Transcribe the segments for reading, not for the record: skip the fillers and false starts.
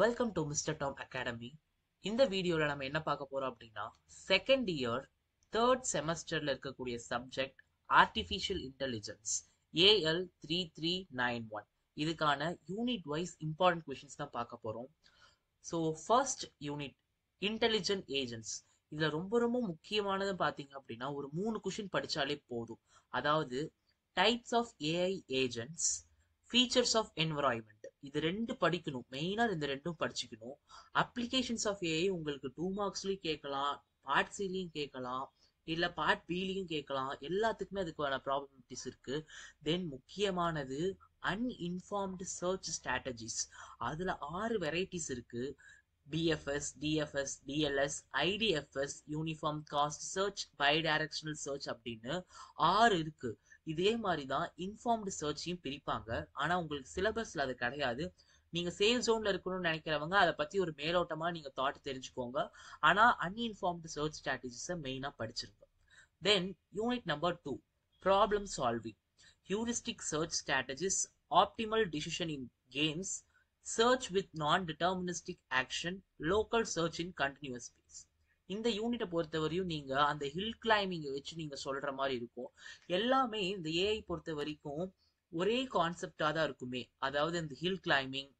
Welcome to mister Tom academy. இந்த வீடியோவில் நம்ம என்ன பார்க்க போறோம் அப்படின்னா, செகண்ட் இயர் தேர்ட் செமஸ்டர்ல இருக்கக்கூடிய சப்ஜெக்ட் ஆர்டிஃபிஷியல் இன்டெலிஜென்ஸ் AL3391. இதுக்கான யூனிட் வைஸ் இம்பார்ட்டன்ட் கொஷின்ஸ் தான் பார்க்க போறோம். So first unit intelligent agents. இதுல ரொம்ப ரொம்ப முக்கியமானது பார்த்தீங்க அப்படின்னா ஒரு 3 கொஷின் படிச்சாலே போதும். அதாவது types of AI agents, features of environment, இது ரெண்டு படிக்கணும். மெயினா இந்த ரெண்டும் படிச்சுக்கணும். அப்ளிகேஷன்ஸ் ஆஃப் ஏஐ உங்களுக்கு 2 மார்க்ஸ்லயும் கேட்கலாம், பார்ட் சிலையும் கேட்கலாம், இல்ல பார்ட் பிலையும் கேட்கலாம். எல்லாத்துக்குமே அதுக்கான ப்ராபபிலிட்டிஸ் இருக்கு. தென் முக்கியமானது அன்இன்ஃபார்ம்டு சர்ச் ஸ்ட்ராட்டஜிஸ். அதுல 6 வெரைட்டிஸ் இருக்கு. BFS, DFS, DLS, IDFS, uniform cost search, bidirectional search அப்படின்னு 6 இருக்கு. இதே மாதிரி தான் இன்ஃபார்ம்டு சர்ச்சையும் பிரிப்பாங்க. ஆனா உங்களுக்கு சிலபஸ்ல அது கிடையாது. நீங்க சேஃப் ஜோன்ல இருக்கணும்னு நினைக்கிறவங்க அதை பத்தி ஒரு மேலோட்டமா நீங்க தாட் தெரிஞ்சுக்கோங்க. ஆனா அன்இன்ஃபார்ம்டு சர்ச் ஸ்ட்ராட்டஜிஸை மெயினா படிச்சிருங்க. Then unit number 2 problem solving, heuristic search strategies, optimal decision in games, search with non-deterministic action, local search in continuous space. இந்த யூனிட்டை பொறுத்தவரையும் நீங்க அந்த ஹில் கிளைம்பிங்கை வச்சு நீங்க சொல்ற மாதிரி இருக்கும். எல்லாமே இந்த ஏஐ பொறுத்த வரைக்கும் ஒரே கான்செப்டா தான் இருக்குமே. அதாவது இந்த ஹில் கிளைம்பிங்,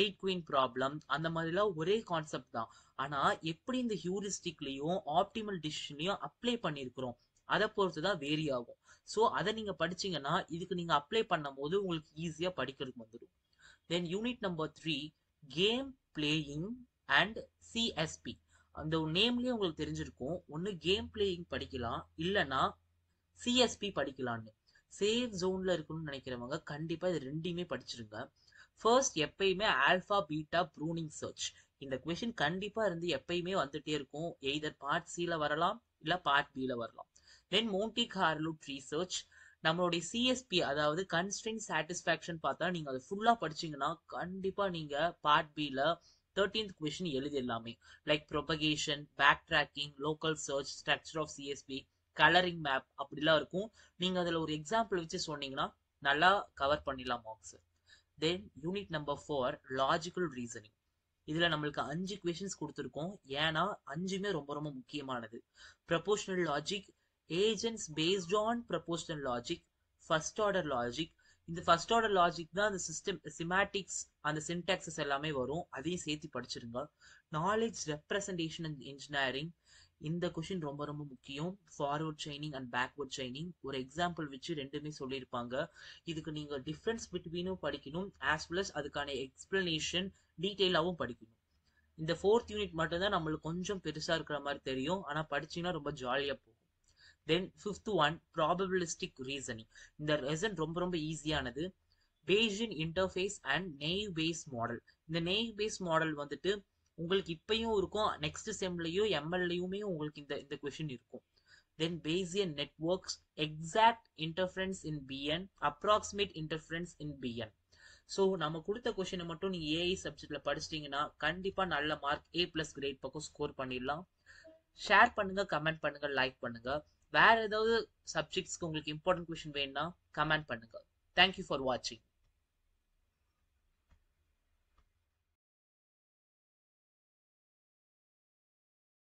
8 குயின் ப்ராப்ளம், அந்த மாதிரிலாம் ஒரே கான்செப்ட் தான். ஆனா எப்படி இந்த ஹியூரிஸ்டிக்லயும் ஆப்டிமல் டிசிஷன்லயும் அப்ளை பண்ணியிருக்கிறோம் அதை பொறுத்து தான் வேரி ஆகும். ஸோ அதை நீங்க படிச்சீங்கன்னா இதுக்கு நீங்க அப்ளை பண்ணும் போது உங்களுக்கு ஈஸியா படிக்கிறதுக்கு வந்துடும். Then unit number 3 game playing and CSP. அந்த நேம்லயே உங்களுக்கு தெரிஞ்சிருக்கும். ஒன்னு கேம் பிளேயிங் படிக்கலாம், இல்லனா சிஎஸ்பி படிக்கலாம்னு. சேஃப் ஜோன்ல இருக்கணும்னு நினைக்கிறவங்க கண்டிப்பா இது ரெண்டையுமே படிச்சிருங்க. ஃபர்ஸ்ட் எப்பயுமே ஆல்பா பீட்டா ப்ரூனிங் சர்ச். இந்த கொஸ்டின் கண்டிப்பா இருந்து எப்பயுமே வந்துட்டே இருக்கும். எய்தர் பார்ட் சில வரலாம், இல்ல பார்ட் பில வரலாம். தென் மோன்டி கார்லோ ட்ரீ சர்ச். நம்மளுடைய சிஎஸ்பி அதாவது கன்ஸ்ட்ரெயின் சாட்டிஸ்ஃபேக்ஷன் பார்த்தா நீங்க அதை ஃபுல்லா படிச்சீங்கன்னா கண்டிப்பா நீங்க பார்ட் பில 13th கொஸ்டின் எழுதிடலாமே. Like propagation, backtracking, local search, structure of CSP, colouring map அப்படிலாம் இருக்கும். நீங்க அதுல ஒரு எக்ஸாம்பிள் வச்சு சொன்னீங்கன்னா நல்லா கவர் பண்ணிடலாம் marks. Then unit number 4 logical reasoning. இதுல நம்மளுக்கு 5 கொஸ்டின்ஸ் கொடுத்துருக்கோம். ஏன்னா 5மே ரொம்ப ரொம்ப முக்கியமானது. Proportional logic, agents based on propositional logic, first order logic. இந்த first order logic தான் அந்த சிஸ்டம் சிமாட்டிக்ஸ், அந்த சின்டாக்சஸ் எல்லாமே வரும். அதையும் சேர்த்து படிச்சிருங்க. Knowledge representation and engineering. இந்த கொஷின் ரொம்ப ரொம்ப முக்கியம். Forward chaining and backward chaining ஒரு எக்ஸாம்பிள் வச்சு ரெண்டுமே சொல்லியிருப்பாங்க. இதுக்கு நீங்க டிஃபரன்ஸ் பிட்வீனும் படிக்கணும், ஆஸ் வெல் அஸ் அதுக்கான எக்ஸ்பிளனேஷன் டீட்டெயிலாகவும் படிக்கணும். இந்த 4th யூனிட் மட்டும் தான் நம்மளுக்கு கொஞ்சம் பெருசா இருக்கிற மாதிரி தெரியும். ஆனா படிச்சீங்கன்னா ரொம்ப ஜாலியா போகும். Then 5th one probabilistic reasoning. இந்த லெசன் ரொம்ப ரொம்ப ஈஸியானது. Bayesian interface and naive Bayes model. இந்த naive Bayes model வந்துட்டு உங்களுக்கு இப்பயும் இருக்கும், நெக்ஸ்ட் செம்லயும் எம்எல்லையுமே உங்களுக்கு இந்த கொஸ்டின் இருக்கும். Then Bayesian networks, exact interference in Bn, approximate interference in Bn. So நம்ம கொடுத்த கொஸ்டினை மட்டும் நீங்க ஏஐ சப்ஜெக்ட்ல படிச்சிட்டீங்கன்னா கண்டிப்பா நல்ல மார்க் A+ கிரேட் பக்கம் ஸ்கோர் பண்ணிடலாம். ஷேர் பண்ணுங்க, கமெண்ட் பண்ணுங்க, லைக் பண்ணுங்க. வேற ஏதாவது சப்ஜெக்ட்ஸ்க்கு உங்களுக்கு இம்பார்ட்டன்ட் கொஸ்டின் வேணும்னா கமெண்ட் பண்ணுங்க. தேங்க்யூ ஃபார் வாட்சிங்.